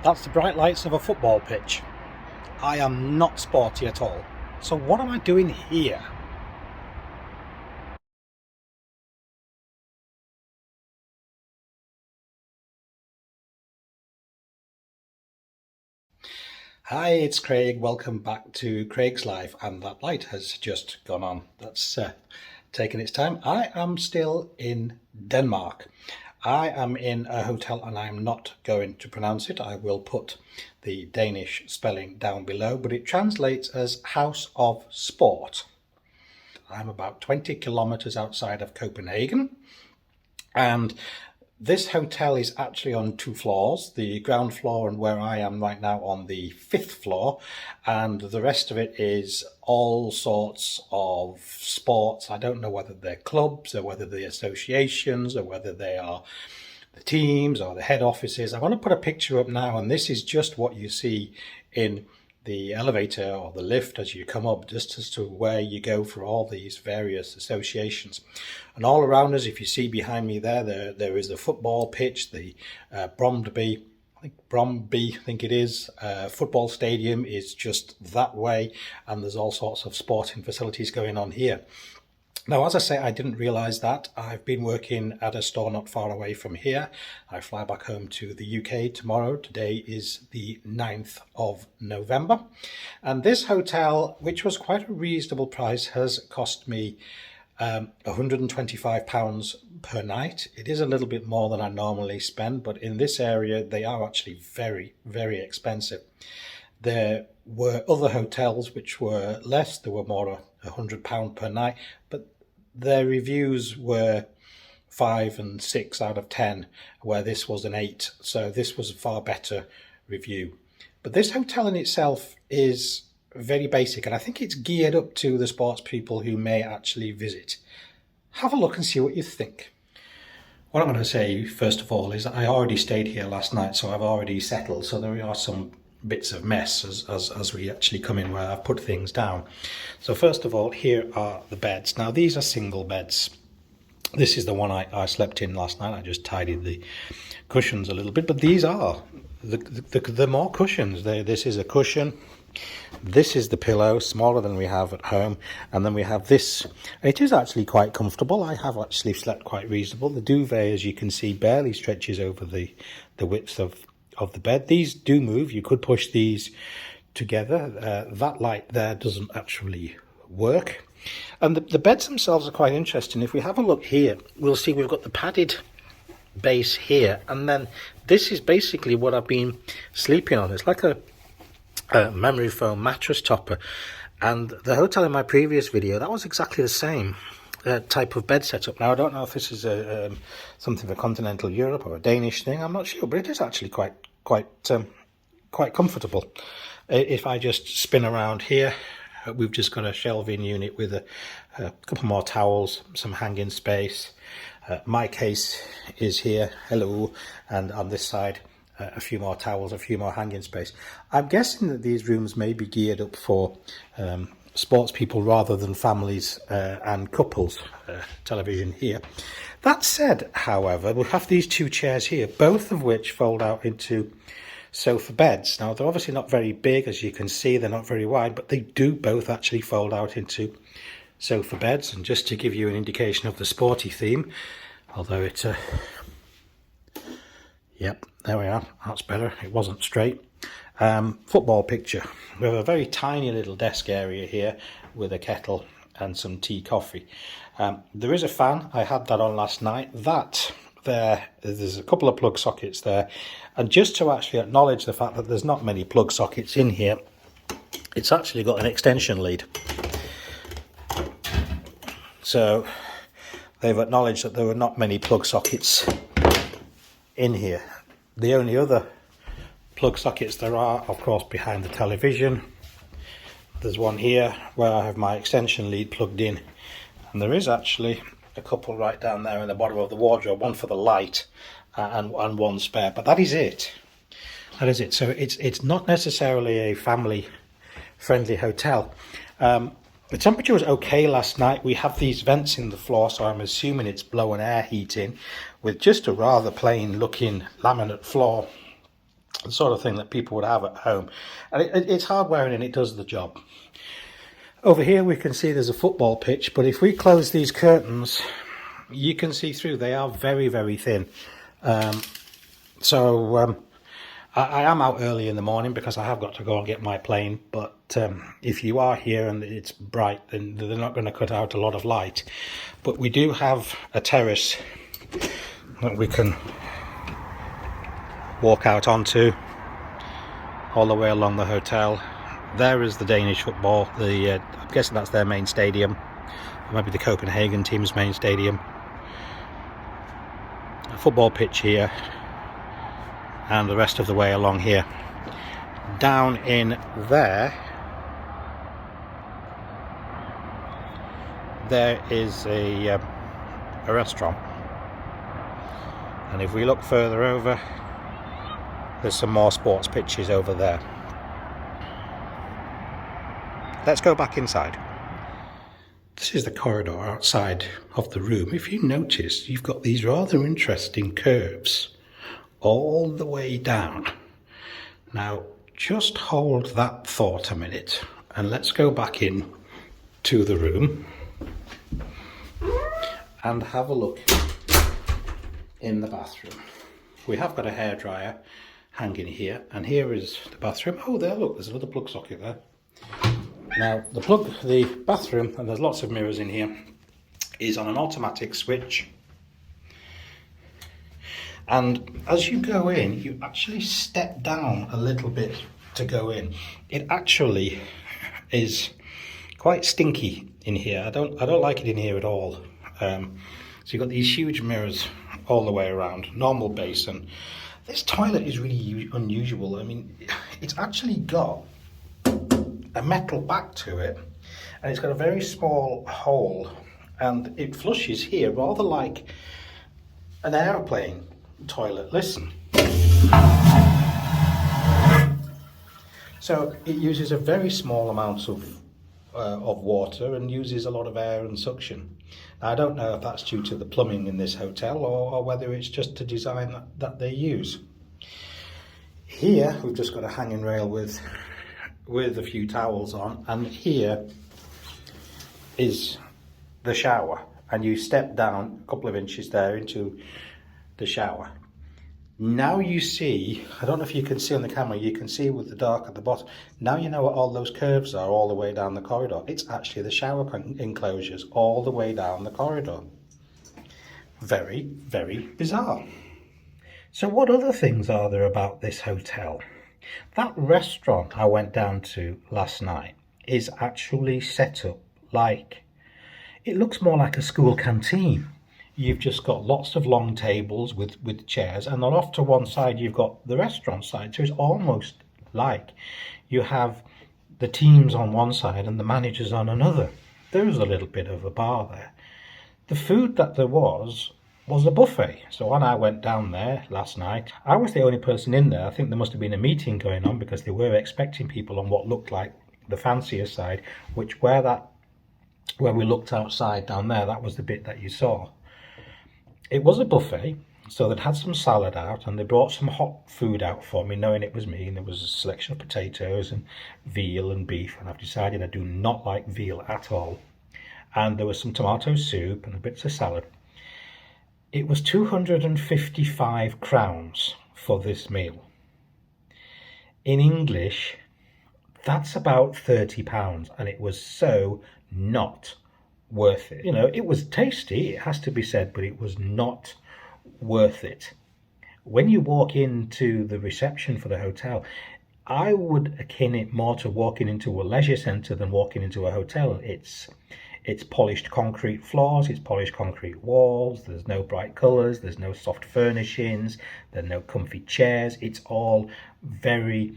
That's the bright lights of a football pitch. I am not sporty at all. So what am I doing here? Hi, it's Craig. Welcome back to Craig's Life. And that light has just gone on. That's taken its time. I am still in Denmark. I am in a hotel and I'm not going to pronounce it. I will put the Danish spelling down below, but it translates as House of Sport. I'm about 20 kilometers outside of Copenhagen, and this hotel is actually on 2 floors, the ground floor and where I am right now on the 5th floor, and the rest of it is all sorts of sports. I don't know whether they're clubs or whether they're associations or whether they are the teams or the head offices. I want to put a picture up now, and this is just what you see in the elevator or the lift as you come up, just as to where you go for all these various associations. And all around us, if you see behind me there is the football pitch, the Brondby, I think it is, football stadium is just that way, and there's all sorts of sporting facilities going on here. Now, as I say, I didn't realise that. I've been working at a store not far away from here. I fly back home to the UK tomorrow. Today is the 9th of November. And this hotel, which was quite a reasonable price, has cost me £125 per night. It is a little bit more than I normally spend, but in this area, they are actually very, very expensive. There were other hotels which were less. There were more £100 per night, but their reviews were 5 and 6 out of 10, where this was an 8. So this was a far better review. But this hotel in itself is very basic, and I think it's geared up to the sports people who may actually visit. Have a look and see what you think. What I'm going to say, first of all, is that I already stayed here last night, so I've already settled. So there are some bits of mess as we actually come in where I've put things down. So first of all, here are the beds. Now these are single beds. This is the one I slept in last night. I just tidied the cushions a little bit, but these are the more cushions. This is a cushion. This is the pillow, smaller than we have at home, and then we have this. It is actually quite comfortable. I have actually slept quite reasonable. The duvet, as you can see, barely stretches over the width of the bed. These do move. You could push these together. That light there doesn't actually work. And the beds themselves are quite interesting. If we have a look here, we'll see we've got the padded base here, and then this is basically what I've been sleeping on. It's like a memory foam mattress topper. And the hotel in my previous video, that was exactly the same type of bed setup. Now I don't know if this is something for continental Europe or a Danish thing. I'm not sure, but it is actually quite comfortable. If I just spin around here, we've just got a shelving unit with a couple more towels, some hanging space. My case is here, hello, and on this side a few more towels, a few more hanging space. I'm guessing that these rooms may be geared up for sports people rather than families and couples. Television here. That said, however, we have these 2 chairs here, both of which fold out into sofa beds. Now they're obviously not very big, as you can see, they're not very wide, but they do both actually fold out into sofa beds. And just to give you an indication of the sporty theme, although it's yep, there we are, that's better, it wasn't straight. Football picture. We have a very tiny little desk area here with a kettle and some tea, coffee. There is a fan. I had that on last night. There's a couple of plug sockets there, and just to actually acknowledge the fact that there's not many plug sockets in here, it's actually got an extension lead. So they've acknowledged that there were not many plug sockets in here. The only other plug sockets there are, of course, behind the television. There's one here where I have my extension lead plugged in, and there is actually a couple right down there in the bottom of the wardrobe, one for the light and one spare, but that is it. So it's not necessarily a family friendly hotel. The temperature was okay last night. We have these vents in the floor, so I'm assuming it's blowing air heat in, with just a rather plain looking laminate floor. the sort of thing that people would have at home. And it's hard wearing and it does the job. Over here we can see there's a football pitch, but if we close these curtains, you can see through. They are very, very thin. I am out early in the morning because I have got to go and get my plane, but if you are here and it's bright, then they're not going to cut out a lot of light. But we do have a terrace that we can walk out onto all the way along the hotel. There is the Danish football. I'm guessing that's their main stadium, or maybe the Copenhagen team's main stadium. A football pitch here, and the rest of the way along here. Down in there is a restaurant, and if we look further over, there's some more sports pitches over there. Let's go back inside. This is the corridor outside of the room. If you notice, you've got these rather interesting curves all the way down. Now, just hold that thought a minute and let's go back in to the room and have a look in the bathroom. We have got a hairdryer hanging here, and here is the bathroom. Oh, there, look, there's another plug socket there. Now, the bathroom, and there's lots of mirrors in here, is on an automatic switch. And as you go in, you actually step down a little bit to go in. It actually is quite stinky in here. I don't like it in here at all. So you've got these huge mirrors all the way around, normal basin. This toilet is really unusual. I mean, it's actually got a metal back to it, and it's got a very small hole, and it flushes here rather like an airplane toilet. Listen. So it uses a very small amount of water and uses a lot of air and suction. Now, I don't know if that's due to the plumbing in this hotel or whether it's just a design that they use. Here we've just got a hanging rail with a few towels on, and here is the shower, and you step down a couple of inches there into the shower. Now you see, I don't know if you can see on the camera, you can see with the dark at the bottom. Now you know what all those curves are all the way down the corridor. It's actually the shower enclosures all the way down the corridor. Very, very bizarre. So what other things are there about this hotel? That restaurant I went down to last night is actually set up like, it looks more like a school canteen. You've just got lots of long tables with chairs, and then off to one side you've got the restaurant side. So it's almost like you have the teams on one side and the managers on another. There was a little bit of a bar there. The food that there was a buffet. So when I went down there last night, I was the only person in there. I think there must have been a meeting going on because they were expecting people on what looked like the fancier side, which where we looked outside down there, that was the bit that you saw. It was a buffet, so they'd had some salad out and they brought some hot food out for me, knowing it was me, and there was a selection of potatoes and veal and beef, and I've decided I do not like veal at all. And there was some tomato soup and bits of salad. It was 255 crowns for this meal. In English, that's about £30, and it was so not worth it. You know, it was tasty, it has to be said, but it was not worth it. When you walk into the reception for the hotel, I would akin it more to walking into a leisure centre than walking into a hotel. It's polished concrete floors, it's polished concrete walls, there's no bright colours, there's no soft furnishings, there's no comfy chairs. It's all very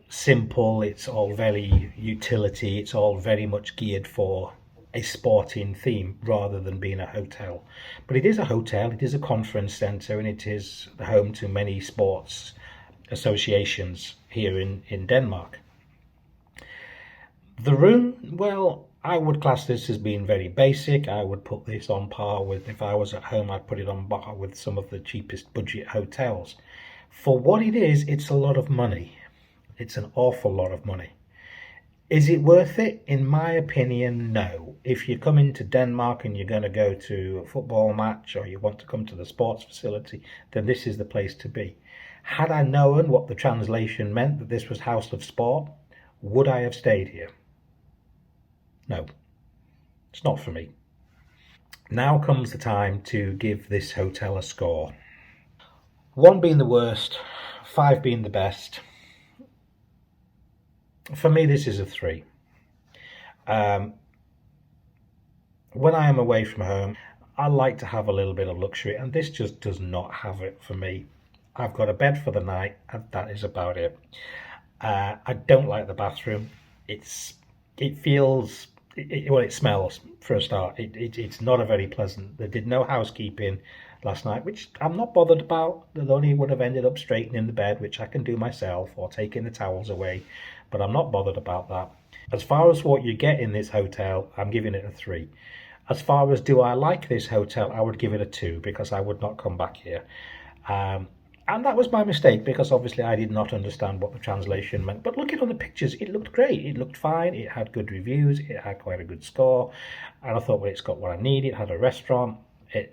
simple, it's all very utility, it's all very much geared for a sporting theme rather than being a hotel. But it is a hotel, it is a conference centre, and it is home to many sports associations here in Denmark. The room, well, I would class this as being very basic. I would put this on par with, if I was at home, I'd put it on par with some of the cheapest budget hotels. For what it is, it's a lot of money. It's an awful lot of money. Is it worth it? In my opinion, no. If you're coming to Denmark and you're going to go to a football match or you want to come to the sports facility, then this is the place to be. Had I known what the translation meant, that this was House of Sport, would I have stayed here? No, it's not for me. Now comes the time to give this hotel a score. 1 being the worst, 5 being the best. For me, this is a 3. When I am away from home, I like to have a little bit of luxury, and this just does not have it for me. I've got a bed for the night, and that is about it. I don't like the bathroom. It feels, it smells for a start. It's not a very pleasant. They did no housekeeping last night, which I'm not bothered about. They only would have ended up straightening the bed, which I can do myself, or taking the towels away, but I'm not bothered about that. As far as what you get in this hotel, I'm giving it a 3. As far as do I like this hotel, I would give it a 2, because I would not come back here. And that was my mistake, because obviously I did not understand what the translation meant. But looking on the pictures, it looked great. It looked fine. It had good reviews. It had quite a good score. And I thought, well, it's got what I need. It had a restaurant.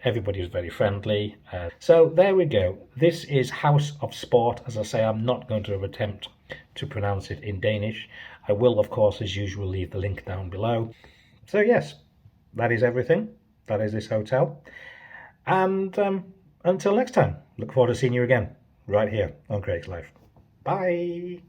Everybody was very friendly. So there we go. This is House of Sport. As I say, I'm not going to attempt to pronounce it in Danish. I will, of course, as usual, leave the link down below. So yes, that is everything. That is this hotel. And until next time, look forward to seeing you again right here on Craig's Life. Bye.